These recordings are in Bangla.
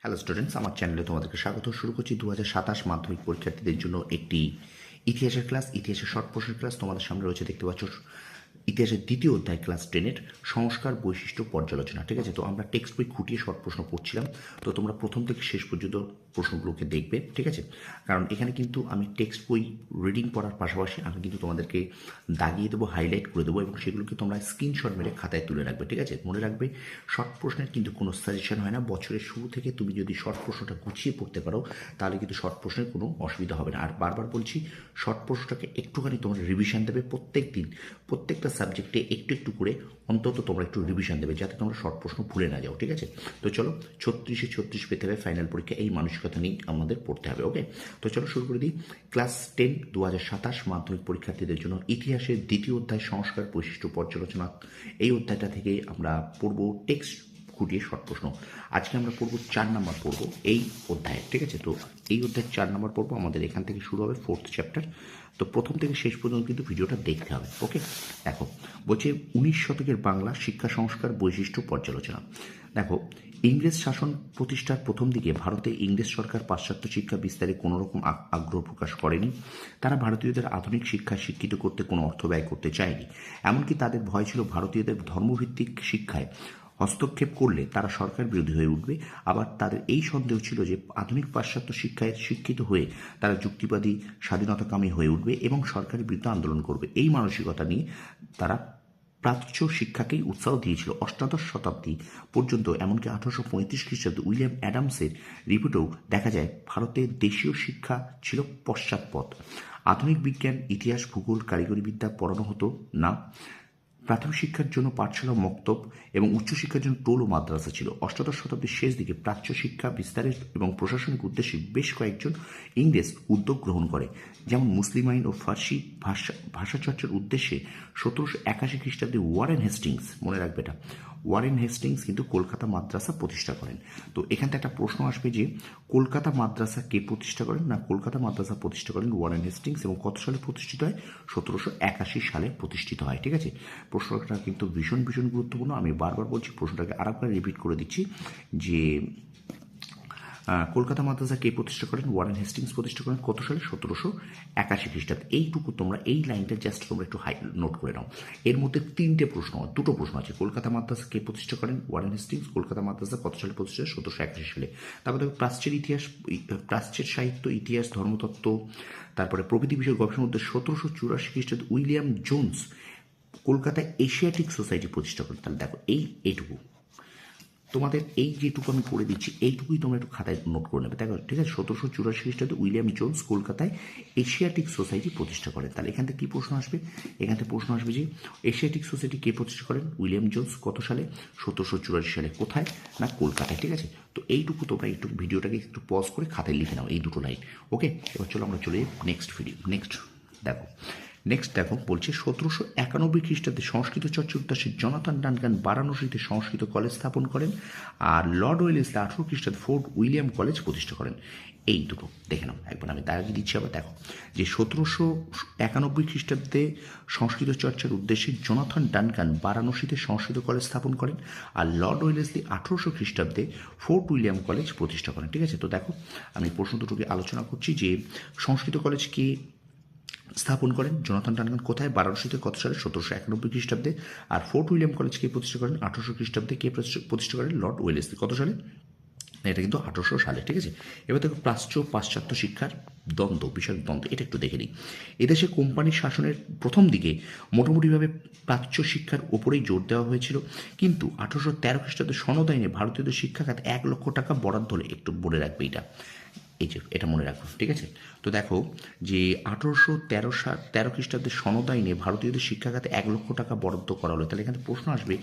হ্যালো স্টুডেন্টস, আমার চ্যানেলে তোমাদেরকে স্বাগত। শুরু করছি 2027 মাধ্যমিক পরীক্ষার্থীদের জন্য একটি ইতিহাসের ক্লাস, ইতিহাসের শর্ট প্রশ্নের ক্লাস। তোমাদের সামনে রয়েছে, দেখতে পাচ্ছ, ইতিহাসের দ্বিতীয় অধ্যায় ক্লাস 10-এর সংস্কার বৈশিষ্ট্য পর্যালোচনা। ঠিক আছে, তো আমরা টেক্সট বই খুঁটিয়ে শর্ট প্রশ্ন পড়ছিলাম। তো তোমরা প্রথম থেকে শেষ পর্যন্ত প্রশ্নগুলোকে দেখবে, ঠিক আছে? কারণ এখানে কিন্তু আমি টেক্সট বই রিডিং পড়ার পাশাপাশি আমি কিন্তু তোমাদেরকে দাগিয়ে দেবো, হাইলাইট করে দেবো, এবং সেগুলোকে তোমরা স্ক্রিনশট মেরে খাতায় তুলে রাখবে। ঠিক আছে, মনে রাখবে শর্ট প্রশ্নের কিন্তু কোনো সাজেশন হয় না। বছরের শুরু থেকে তুমি যদি শর্ট প্রশ্নটা গুছিয়ে পড়তে পারো তাহলে কিন্তু শর্ট প্রশ্নের কোনো অসুবিধা হবে না। আর বারবার বলছি, শর্ট প্রশ্নটাকে একটুখানি তোমরা রিভিশন দেবে প্রত্যেক দিন, প্রত্যেকটা সাবজেক্টে একটু একটু করে অন্তত তোমরা একটু রিভিশন দেবে, যাতে তোমরা শর্ট প্রশ্ন ভুলে না যাও। ঠিক আছে, তো চলো, 36-36 পেতে হবে ফাইনাল পরীক্ষা, এই মানসিকতা নিয়ে আমাদের পড়তে হবে। ওকে, তো চলো শুরু করে দিই। ক্লাস 10 2027 মাধ্যমিক পরীক্ষার্থীদের জন্য ইতিহাসের দ্বিতীয় অধ্যায় সংস্কার বৈশিষ্ট্য পর্যালোচনা। এই অধ্যায়টা থেকে আমরা পড়ব টেক্সট খুঁটিয়ে শর্ট প্রশ্ন। আজকে আমরা পড়বো 4 নম্বর পড়ব এই অধ্যায়ে। ঠিক আছে, তো এই অধ্যায়ের 4 নম্বর পর্ব আমাদের এখান থেকে শুরু হবে, 4th চ্যাপ্টার। তো প্রথম থেকে শেষ পর্যন্ত কিন্তু ভিডিওটা দেখতে হবে। ওকে, দেখো, বলছে 19 শতকের বাংলা শিক্ষা সংস্কার বৈশিষ্ট্য পর্যালোচনা। দেখো, ইংরেজ শাসন প্রতিষ্ঠার প্রথম দিকে ভারতে ইংরেজ সরকার পাশ্চাত্য শিক্ষা বিস্তারে কোনো রকম আগ্রহ প্রকাশ করেনি। তারা ভারতীয়দের আধুনিক শিক্ষায় শিক্ষিত করতে কোনো অর্থ ব্যয় করতে চায়নি। এমনকি তাদের ভয় ছিল ভারতীয়দের ধর্মভিত্তিক শিক্ষায় হস্তক্ষেপ করলে তারা সরকার বিরোধী হয়ে উঠবে। আবার তাদের এই সন্দেহ ছিল যে আধুনিক পাশ্চাত্য শিক্ষায় শিক্ষিত হয়ে তারা যুক্তিবাদী স্বাধীনতাকামী হয়ে উঠবে এবং সরকারের বিরুদ্ধে আন্দোলন করবে। এই মানসিকতা নিয়ে তারা প্রাচ্য শিক্ষাকেই উৎসাহ দিয়েছিল। অষ্টাদশ শতাব্দী পর্যন্ত, এমনকি 1835 খ্রিস্টাব্দে উইলিয়াম অ্যাডামসের রিপোর্টেও দেখা যায় ভারতের দেশীয় শিক্ষা ছিল পশ্চাৎপদ। আধুনিক বিজ্ঞান, ইতিহাস, ভূগোল, কারিগরি বিদ্যা পড়ানো হতো না। প্রাথমিক শিক্ষার জন্য পাঠশালা, মক্তব এবং উচ্চশিক্ষার জন্য টোল ও মাদ্রাসা ছিল। অষ্টাদশ শতাব্দীর শেষ দিকে প্রাচ্য শিক্ষা বিস্তারের এবং প্রশাসনিক উদ্দেশ্যে বেশ কয়েকজন ইংরেজ উদ্যোগ গ্রহণ করে, যেমন মুসলিম আইন ও ফার্সি ভাষা চর্চার উদ্দেশ্যে 1781 খ্রিস্টাব্দে ওয়ারেন হেস্টিংস, মনে রাখবে এটা, ওয়ারেন হেস্টিংস কিন্তু কলকাতা মাদ্রাসা প্রতিষ্ঠা করেন। তো এখান থেকে একটা প্রশ্ন আসবে যে কলকাতা মাদ্রাসা কে প্রতিষ্ঠা করেন? না, কলকাতা মাদ্রাসা প্রতিষ্ঠা করেন ওয়ারেন হেস্টিংস। এবং কত সালে প্রতিষ্ঠিত হয়? 1781 সালে প্রতিষ্ঠিত হয়। ঠিক আছে, প্রশ্নটা কিন্তু ভীষণ ভীষণ গুরুত্বপূর্ণ। আমি বারবার বলছি, প্রশ্নটাকে আরেকবার রিপিট করে দিচ্ছি যে কলকাতা মাদ্রাসা কে প্রতিষ্ঠা করেন? ওয়ারেন হেস্টিংস প্রতিষ্ঠা করেন। কত সালে? 1781 খ্রিস্টাব্দে। এইটুকু তোমরা, এই লাইনটা জাস্ট তোমরা একটু নোট করে নাও। এর মধ্যে দুটো প্রশ্ন আছে। কলকাতা মাদ্রাসা কে প্রতিষ্ঠা করেন? Warren Hastings. কলকাতা মাদ্রাসা কত সালে প্রতিষ্ঠা? 1781 সালে। তারপরে দেখো, প্রাচ্যের ইতিহাস, প্রাচ্যের সাহিত্য, ইতিহাস, ধর্মতত্ত্ব, তারপরে প্রভৃতি বিষয়ে গবেষণার মধ্যে 1784 খ্রিস্টাব্দে উইলিয়াম জোন্স কলকাতায় এশিয়াটিক সোসাইটি প্রতিষ্ঠা করেন। তাহলে দেখো, এইটুকু তোমাদের, এই যেটুকু আমি করে দিচ্ছি এইটুকুই তোমরা একটু খাতায় নোট করে নেবে। দেখো, ঠিক আছে, 1784 খ্রিস্টাব্দে উইলিয়াম জোন্স কলকাতায় এশিয়াটিক সোসাইটি প্রতিষ্ঠা করেন। তাহলে এখান থেকে কী প্রশ্ন আসবে? এখান থেকে প্রশ্ন আসবে যে এশিয়াটিক সোসাইটি কে প্রতিষ্ঠা করেন? William Jones. কত সালে? 1784 সালে। কোথায়? না, কলকাতায়। ঠিক আছে, তো এইটুকু তোমরা একটু ভিডিওটাকে একটু পজ করে খাতায় লিখে নাও, এই দুটো লাইন। ওকে, এবার চলো আমরা চলে যাই নেক্সট দেখো, বলছে 1791 খ্রিস্টাব্দে সংস্কৃত চর্চার উদ্দেশ্যে জনাথন ডানকান বারাণসীতে সংস্কৃত কলেজ স্থাপন করেন। আর লর্ড ওয়েলেসলি 18 খ্রিস্টাব্দে ফোর্ট উইলিয়াম কলেজ প্রতিষ্ঠা করেন। এই দুটো দেখে নাও একবার, আমি দাঁড়িয়ে দিচ্ছি। আবার দেখো যে 1791 খ্রিস্টাব্দে সংস্কৃত চর্চার উদ্দেশ্যে জনাথন ডানকান বারাণসীতে সংস্কৃত কলেজ স্থাপন করেন। আর লর্ড ওয়েলেসলি 1800 খ্রিস্টাব্দে ফোর্ট উইলিয়াম কলেজ প্রতিষ্ঠা করেন। ঠিক আছে, তো দেখো, আমি প্রশ্ন দুটোকে আলোচনা করছি যে সংস্কৃত কলেজ কে স্থাপন করেন? Jonathan Duncan. কোথায়? বারাণসীতে। কত সালে? 1791 খ্রিস্টাব্দে। আর ফোর্ট উইলিয়াম কলেজ কে প্রতিষ্ঠা করেন? 1800 খ্রিস্টাব্দে। কে প্রতিষ্ঠা করেন? Lord Wellesley. কত সালে? এটা কিন্তু 1800 সালে। ঠিক আছে, এবার দেখো, প্রাচ্য পাশ্চাত্য শিক্ষার বিষয়ক দ্বন্দ্ব, এটা একটু দেখে নিই। এদেশে কোম্পানির শাসনের প্রথম দিকে মোটামুটিভাবে প্রাচ্য শিক্ষার ওপরেই জোর দেওয়া হয়েছিল, কিন্তু 1813 খ্রিস্টাব্দে সনদ আইনে ভারতীয়দের শিক্ষা খাতে 1 লক্ষ টাকা বরাদ্দ হলে, একটু বলে রাখবে এটা মনে রাখো। ঠিক আছে, তো দেখো যে 1813 খ্রিস্টাব্দে সনদ আইনে ভারতীয়দের শিক্ষাখাতে 1 লক্ষ টাকা বরাদ্দ করা হলো। তাহলে এখানে প্রশ্ন আসবে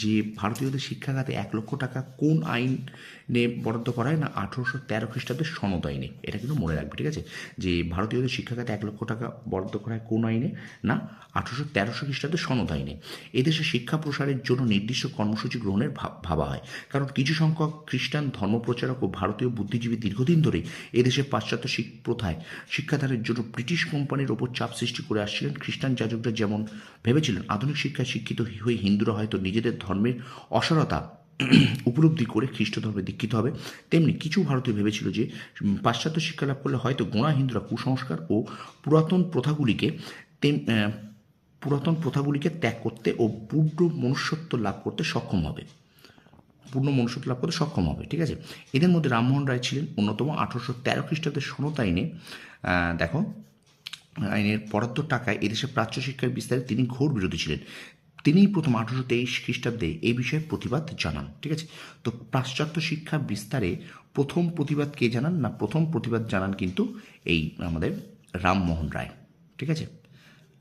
যে ভারতীয়দের শিক্ষাখাতে 1 লক্ষ টাকা কোন আইনে বরাদ্দ করা হয়? না, 1813 খ্রিস্টাব্দের সনদ আইনে। এটা কিন্তু মনে রাখবে। ঠিক আছে, যে ভারতীয়দের শিক্ষাখাতে 1 লক্ষ টাকা বরাদ্দ করা হয় কোন আইনে? না, 1813 খ্রিস্টাব্দের সনদ আইনে। এদেশে শিক্ষা প্রসারের জন্য নির্দিষ্ট কর্মসূচি গ্রহণের ভাবা হয়, কারণ কিছু সংখ্যক খ্রিস্টান ধর্মপ্রচারক ও ভারতীয় বুদ্ধিজীবী দীর্ঘদিন ধরে এদেশে পাশ্চাত্য প্রথায় শিক্ষাদানের জন্য ব্রিটিশ কোম্পানির ওপর চাপ সৃষ্টি করে আসছিলেন। খ্রিস্টান যাজকরা যেমন ভেবেছিলেন আধুনিক শিক্ষায় শিক্ষিত হয়ে হিন্দুরা হয়তো নিজেদের ধর্মের অসারতা উপলব্ধি করে খ্রিস্ট ধর্মে দীক্ষিত হবে, তেমনি কিছু ভারতীয় ভেবেছিল যে পাশ্চাত্য শিক্ষা লাভ করলে হয়তো গোঁড়া হিন্দুরা কুসংস্কার ও পুরাতন প্রথাগুলিকে পুরাতন প্রথাগুলিকে ত্যাগ করতে ও পূর্ণ মনুষ্যত্ব লাভ করতে সক্ষম হবে, ঠিক আছে। এদের মধ্যে রামমোহন রায় ছিলেন অন্যতম। 1813 খ্রিস্টাব্দের সনদ আইনে দেখো আইনের বরাদ্দ টাকায় এদেশে প্রাচ্য শিক্ষার বিস্তারে তিনি ঘোর বিরোধী ছিলেন। তিনিই প্রথম 1823 খ্রিস্টাব্দে এই বিষয়ে প্রতিবাদ জানান, ঠিক আছে। তো পাশ্চাত্য শিক্ষা বিস্তারে প্রথম প্রতিবাদ কে জানান না, প্রথম প্রতিবাদ জানান কিন্তু এই আমাদের রামমোহন রায়, ঠিক আছে,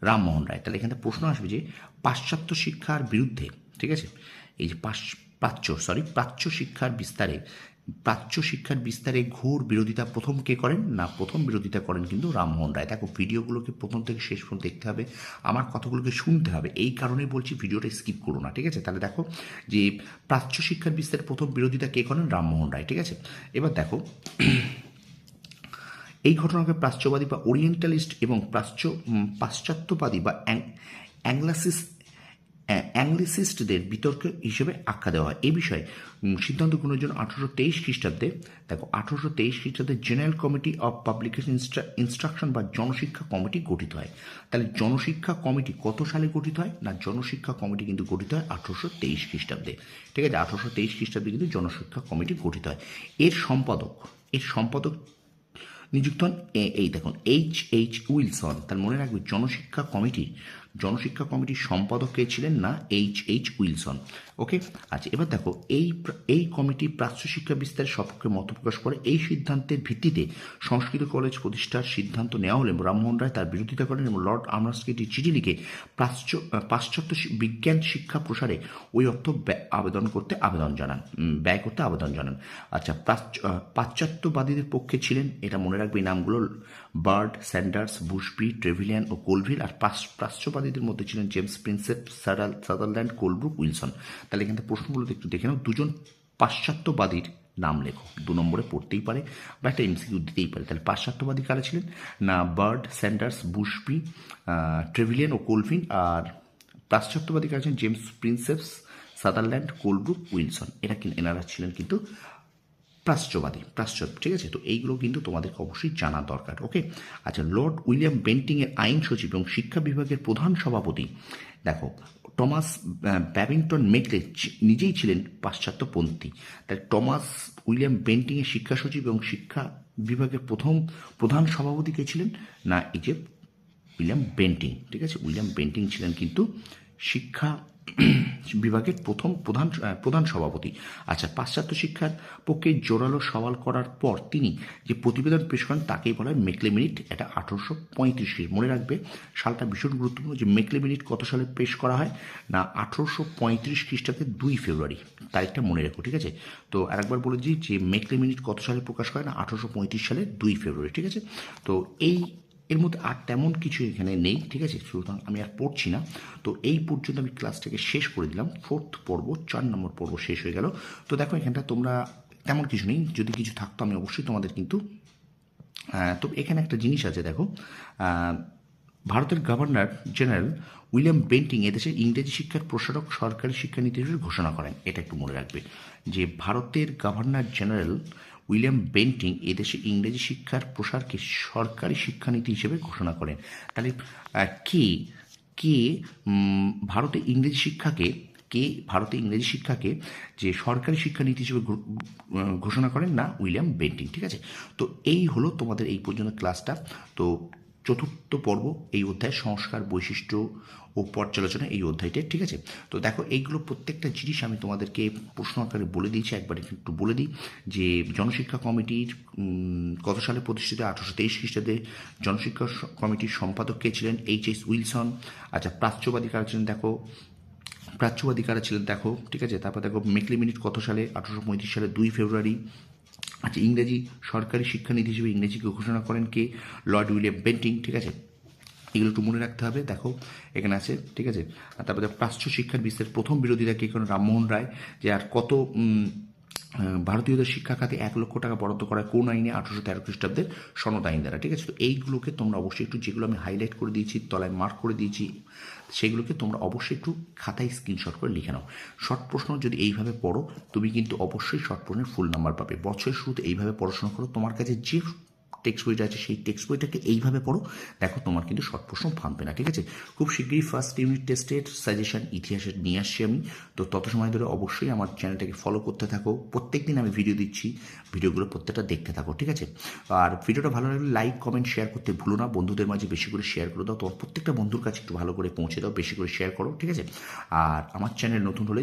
রামমোহন রায়। তাহলে এখানে প্রশ্ন আসবে যে পাশ্চাত্য শিক্ষার বিরুদ্ধে, ঠিক আছে, এই যে প্রাচ্য শিক্ষার বিস্তারে ঘোর বিরোধিতা প্রথম কে করেন না, প্রথম বিরোধিতা করেন কিন্তু রামমোহন রায়। দেখো ভিডিওগুলোকে প্রথম থেকে শেষ পর্যন্ত দেখতে হবে, আমার কথাগুলোকে শুনতে হবে, এই কারণেই বলছি ভিডিওটা স্কিপ করো না, ঠিক আছে। তাহলে দেখো যে প্রাচ্য শিক্ষার বিস্তারে প্রথম বিরোধিতা কে করেন, রামমোহন রায়, ঠিক আছে। এবার দেখো এই ঘটনাকে প্রাচ্যবাদী বা ওরিয়েন্টালিস্ট এবং পাশ্চাত্যবাদী বা অ্যাংলিসিস্টদের বিতর্ক হিসেবে আখ্যা দেওয়া হয়। এই বিষয়ে সিদ্ধান্ত গ্রহণের জন্য 1823 খ্রিস্টাব্দে দেখো 1823 খ্রিস্টাব্দে general committee of publication instruction বা জনশিক্ষা কমিটি গঠিত হয়। তাহলে জনশিক্ষা কমিটি কত সালে গঠিত হয় না, জনশিক্ষা কমিটি কিন্তু গঠিত হয় 1823 খ্রিস্টাব্দে, ঠিক আছে। 1823 খ্রিস্টাব্দে কিন্তু জনশিক্ষা কমিটি গঠিত হয়। এর সম্পাদক নিযুক্ত হন এই দেখুন এইচ উইলসন। তার মনে রাখবে জনশিক্ষা কমিটির সম্পাদক কে ছিলেন না, এইচ উইলসন, ওকে। আচ্ছা এবার দেখো এই কমিটি প্রাচ্য শিক্ষা বিস্তারের সপক্ষে মত প্রকাশ করে। এই সিদ্ধান্তের ভিত্তিতে সংস্কৃত কলেজ প্রতিষ্ঠার সিদ্ধান্ত নেওয়া হলে রামমোহন রায় তার বিরোধিতা করেন এবং লর্ড আর্মস্ট্রংকে একটি চিঠি লিখে পাশ্চাত্য বিজ্ঞান শিক্ষা প্রসারে ওই অর্থ ব্যয় করতে আবেদন জানান। আচ্ছা পাশ্চাত্যবাদীদের পক্ষে ছিলেন, এটা মনে রাখবে এই নামগুলো, বার্ড, স্যান্ডার্স, বুশবি, ট্রেভিলিয়ান ও কোলভিল। আর প্রাচ্যবাদীদের মধ্যে ছিলেন James Prinsep, Sutherland, Colebrooke, Wilson. তাহলে এখানে প্রশ্নগুলোতে একটু দেখে নাও, দুজন পাশ্চাত্যবাদীর নাম লেখো, 2 নম্বরে পড়তেই পারে বা একটা এমসিকিউ দিতেই পারে। তাহলে পাশ্চাত্যবাদী কারা ছিলেন না, বার্ড, স্যান্ডার্স, বুশবি, ট্রেভিলিয়ান ও কোলভিন। আর পাশ্চাত্যবাদী কারা ছিলেন James Prinsep, Sutherland, Colebrooke, Wilson. এনারা ছিলেন কিন্তু প্রাচ্য, ঠিক আছে। তো এইগুলো কিন্তু তোমাদেরকে অবশ্যই জানা দরকার, ওকে। আচ্ছা লর্ড উইলিয়াম বেন্টিংয়ের আইন সচিব এবং শিক্ষা বিভাগের প্রধান সভাপতি দেখো টমাস ব্যাবিংটন মেকলে নিজেই ছিলেন পাশ্চাত্যপন্থী। তাই টমাস উইলিয়াম বেন্টিংয়ের শিক্ষা সচিব এবং শিক্ষা বিভাগের প্রধান সভাপতি কে ছিলেন না, এই যে উইলিয়াম বেন্টিং, ঠিক আছে। উইলিয়াম বেন্টিং ছিলেন কিন্তু শিক্ষা বিভাগের প্রধান সভাপতি। আচ্ছা পাশ্চাত্য শিক্ষার পক্ষে জোরালো সওয়াল করার পর তিনি যে প্রতিবেদন পেশ করেন তাকেই বলা হয় মেকলে মিনিট। এটা 1835 মনে রাখবে, সালটা ভীষণ গুরুত্বপূর্ণ যে মেকলে মিনিট কত সালে পেশ করা হয় না, 1835 খ্রিস্টাব্দের 2 ফেব্রুয়ারি, তারিখটা মনে রেখো, ঠিক আছে। তো আরেকবার বলে দিই যে মেকলে মিনিট কত সালে প্রকাশ করে না, 1835 সালের 2 ফেব্রুয়ারি, ঠিক আছে। তো এর মধ্যে আর তেমন কিছু এখানে নেই, ঠিক আছে, সুতরাং আমি আর পড়ছি না। তো এই পর্যন্ত আমি ক্লাসটাকে শেষ করে দিলাম, 4th পর্ব, 4 নম্বর পর্ব শেষ হয়ে গেল। তো দেখো এখানটা তোমরা তেমন কিছু নেই, যদি কিছু থাকতো আমি অবশ্যই তোমাদের কিন্তু তো এখানে একটা জিনিস আছে দেখো, ভারতের গভর্নর জেনারেল উইলিয়াম বেন্টিং এদেশে ইংরেজি শিক্ষার প্রসারক সরকারি শিক্ষানীতি হিসেবে ঘোষণা করেন। এটা একটু মনে রাখবে যে ভারতের গভর্নর জেনারেল উইলিয়াম বেন্টিং এদেশে ইংরেজি শিক্ষার প্রসারকে সরকারি শিক্ষানীতি হিসেবে ঘোষণা করেন। তাহলে কে ভারতে ইংরেজি শিক্ষাকে যে সরকারি শিক্ষানীতি হিসেবে ঘোষণা করেন না, উইলিয়াম বেন্টিং, ঠিক আছে। তো এই হলো তোমাদের এই পর্যন্ত ক্লাসটা। তো 4th পর্ব এই অধ্যায় সংস্কার, বৈশিষ্ট্য ও পর্যালোচনা, এই অধ্যায়টা, ঠিক আছে। তো দেখো এইগুলো প্রত্যেকটা জিনিস আমি তোমাদেরকে প্রশ্ন আকারে বলে দিয়েছি, একবার একটু বলে দিই যে জনশিক্ষা কমিটির কত সালে প্রতিষ্ঠিত, 1823 খ্রিস্টাব্দে। জনশিক্ষা কমিটির সম্পাদক কে ছিলেন, এইচ উইলসন। আচ্ছা প্রাচ্যবাদী কারা ছিলেন দেখো, ঠিক আছে। তারপর দেখো মেকলে মিনিট কত সালে, 1835 সালে 2 ফেব্রুয়ারি। আচ্ছা ইংরেজি সরকারি শিক্ষানীতি হিসেবে ইংরেজিকে ঘোষণা করেন কে, লর্ড উইলিয়াম বেন্টিং, ঠিক আছে। এগুলো একটু মনে রাখতে হবে, দেখো এখানে আছে, ঠিক আছে। তারপরে প্রাচ্য শিক্ষার বিস্তারের প্রথম বিরোধিতা কে করেন, রামমোহন রায়। যে আর কত ভারতীয়দের শিক্ষা খাতে 1 লক্ষ টাকা বরাদ্দ করা কোন আইনে, 1813 খ্রিস্টাব্দের সনদ আইন দ্বারা, ঠিক আছে। তো এইগুলোকে তোমরা অবশ্যই একটু, যেগুলো আমি হাইলাইট করে দিয়েছি, তলায় মার্ক করে দিয়েছি, সেগুলোকে তোমরা অবশ্যই একটু খাতায় স্ক্রিনশট করে লিখে নাও। শর্ট প্রশ্ন যদি এইভাবে পড়ো তুমি কিন্তু অবশ্যই শর্ট প্রশ্নের ফুল নাম্বার পাবে। বছরের শুরুতে এইভাবে পড়াশোনা করো, তোমার কাছে যে টেক্সট বইটা আছে সেই টেক্সট বইটাকে এইভাবে পড়ো, দেখো তোমার কিন্তু শর্ট প্রশ্ন ভাঙবে না, ঠিক আছে। খুব শীঘ্রই ফার্স্ট ইউনিট টেস্টের সাজেশন ইতিহাসের নিয়ে আসছি আমি। তো তত সময় ধরে অবশ্যই আমার চ্যানেলটাকে ফলো করতে থাকো, প্রত্যেক দিন আমি ভিডিও দিচ্ছি, ভিডিওগুলো প্রত্যেকটা দেখতে থাকো, ঠিক আছে। আর ভিডিওটা ভালো লাগলে লাইক কমেন্ট শেয়ার করতে ভুলো না, বন্ধুদের মাঝে বেশি করে শেয়ার করে দাও, তোমার প্রত্যেকটা বন্ধুর কাছে একটু ভালো করে পৌঁছে দাও, বেশি করে শেয়ার করো, ঠিক আছে। আর আমার চ্যানেল নতুন হলে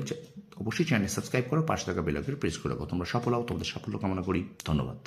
অবশ্যই চ্যানেল সাবস্ক্রাইব করো, পাশে থাকা বেল আইকন প্রেস করে রাখো। তোমরা সফল হও, তোমাদের সাফল্য কামনা করি। ধন্যবাদ।